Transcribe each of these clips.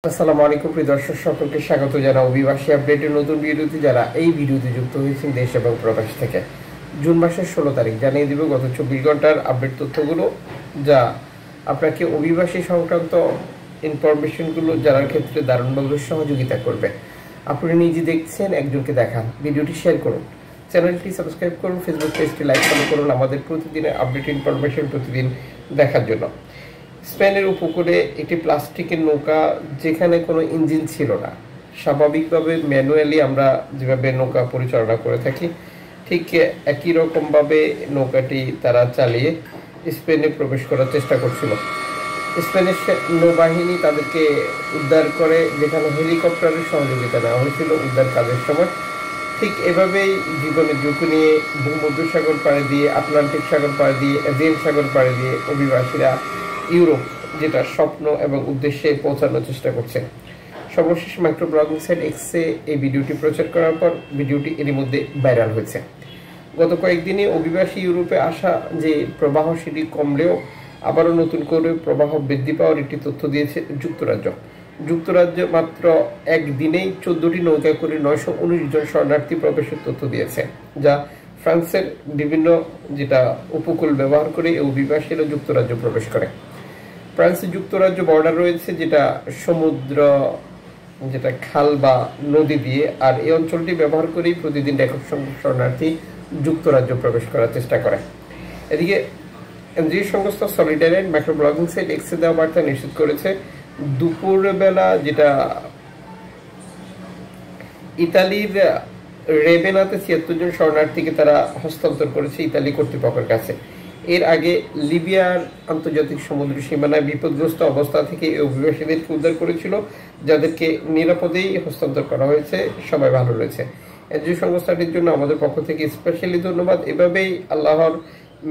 আসসালামু আলাইকুম প্রিয় দর্শক সকলকে স্বাগত জানাই অভিবাসী আপডেটের নতুন ভিডিওতে। যারা এই ভিডিওতে যুক্ত হয়েছেন দেশ এবং প্রবাস থেকে, জুন মাসের 16 তারিখ জানিয়ে দিব গত 24 ঘন্টার আপডেট তথ্যগুলো, যা আপনাকে অভিবাসী সংক্রান্ত ইনফরমেশনগুলো জানার ক্ষেত্রে দারুণভাবে সহযোগিতা করবে। আপনি নিজে দেখছেন, একজনকে দেখান। ভিডিওটি শেয়ার করুন, চ্যানেলটি সাবস্ক্রাইব করুন, ফেসবুক পেজটি লাইক ফলো করুন আমাদের প্রতিদিনের আপডেট ইনফরমেশন প্রতিদিন দেখার জন্য। স্পেনের উপকূলে একটি প্লাস্টিকের নৌকা, যেখানে কোনো ইঞ্জিন ছিল না, স্বাভাবিকভাবে ম্যানুয়ালি আমরা যেভাবে নৌকা পরিচালনা করে থাকি ঠিক একই রকমভাবে নৌকাটি তারা চালিয়ে স্পেনে প্রবেশ করার চেষ্টা করছিল। স্পেনের নৌবাহিনী তাদেরকে উদ্ধার করে, যেখানে হেলিকপ্টারের সহযোগিতা নেওয়া হয়েছিল উদ্ধার কাজের সময়। ঠিক এভাবেই জীবনের ঝুঁকি নিয়ে ভূমধ্যসাগর পাড়ে দিয়ে, আটলান্টিক সাগর পাড়ে দিয়ে, এজিয়ান সাগর পাড়ে দিয়ে অভিবাসীরা ইউরোপ, যেটা স্বপ্ন এবং উদ্দেশ্যে পৌঁছানোর চেষ্টা করছে। সর্বশেষ মাইক্রো ব্লগিং সাইট এক্সে এই ভিডিওটি প্রচার করার পর ভিডিওটি এরই মধ্যে ভাইরাল হয়েছে। গত কয়েকদিনে অভিবাসী ইউরোপে আসা যে প্রবাহ সেটি কমলেও আবারও নতুন করে প্রবাহ বৃদ্ধি পাওয়ার একটি তথ্য দিয়েছে যুক্তরাজ্য। যুক্তরাজ্য মাত্র একদিনেই 14টি নৌকা করে 919 জন শরণার্থী প্রবেশের তথ্য দিয়েছে, যা ফ্রান্সের বিভিন্ন যেটা উপকূল ব্যবহার করে এই অভিবাসীরা যুক্তরাজ্য প্রবেশ করে। ফ্রান্স যুক্তরাজ্য বর্ডার রয়েছে, যেটা সমুদ্র, যেটা খাল বা নদী দিয়ে, আর এই অঞ্চলটি ব্যবহার করেই প্রতিদিন রেকর্ড সংখ্যক শরণার্থী যুক্তরাজ্য প্রবেশ করার চেষ্টা করে। এদিকে এনজিও সংস্থা সলিডারিটি মাইক্রো ব্লগিং সাইট এক্সে দেওয়া বার্তা নিশ্চিত করেছে, দুপুরবেলা যেটা ইতালির রেবেনাতে 76 জন শরণার্থীকে তারা হস্তান্তর করেছে ইতালি কর্তৃপক্ষের কাছে। এর আগে লিবিয়ার আন্তর্জাতিক সমুদ্র সীমানায় বিপদগ্রস্ত অবস্থা থেকে এই অভিবাসীদেরকে উদ্ধার করেছিল, যাদেরকে নিরাপদেই হস্তান্তর করা হয়েছে। সবাই ভালো রয়েছে। এনজিও সংস্থাটির জন্য আমাদের পক্ষ থেকে স্পেশালি ধন্যবাদ। এভাবেই আল্লাহর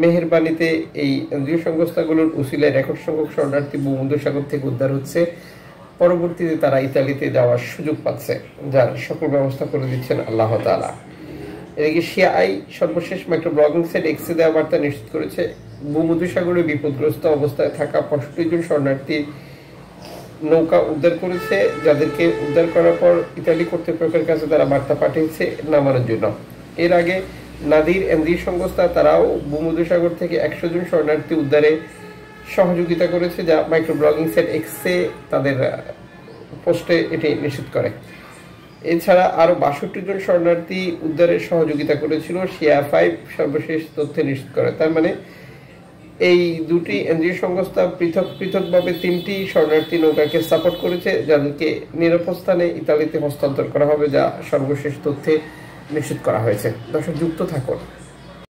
মেহেরবানিতে এই এনজিও সংস্থাগুলোর উসিলায় রেকর্ড সংখ্যক শরণার্থী ভূমধ্যসাগর থেকে উদ্ধার হচ্ছে। পরবর্তীতে তারা ইতালিতে যাওয়ার সুযোগ পাচ্ছে, যার সকল ব্যবস্থা করে দিচ্ছেন আল্লাহ তাআলা। এদিকে সিআই সর্বশেষ মাইক্রো ব্লগিং সাইট এক্সে দেওয়া বার্তা নিশ্চিত করেছে, ভূমধ্যসাগরে বিপদগ্রস্ত অবস্থায় থাকা 65 জন শরণার্থী নৌকা উদ্ধার করেছে, যাদেরকে উদ্ধার করার পর ইতালি কর্তৃপক্ষের কাছে তারা বার্তা পাঠিয়েছে নামানোর জন্য। এর আগে নাদির এনজিও সংস্থা তারাও ভূমধ্যসাগর থেকে 100 জন শরণার্থী উদ্ধারে সহযোগিতা করেছে, যা মাইক্রো ব্লগিং সাইট এক্সে তাদের পোস্টে এটি নিশ্চিত করে। এছাড়া আরো 62 জন শরণার্থী উদ্ধারের সহযোগিতা করেছিল সিয়া5 সর্বশেষ তথ্যে নিশ্চিত করে। তার মানে এই দুটি এনজিও সংস্থা পৃথকভাবে 3টি শরণার্থী নৌকাকে সাপোর্ট করেছে, যাদেরকে নিরাপদ স্থানে ইতালিতে হস্তান্তর করা হবে, যা সর্বশেষ তথ্যে নিশ্চিত করা হয়েছে। দর্শক, যুক্ত থাকুন।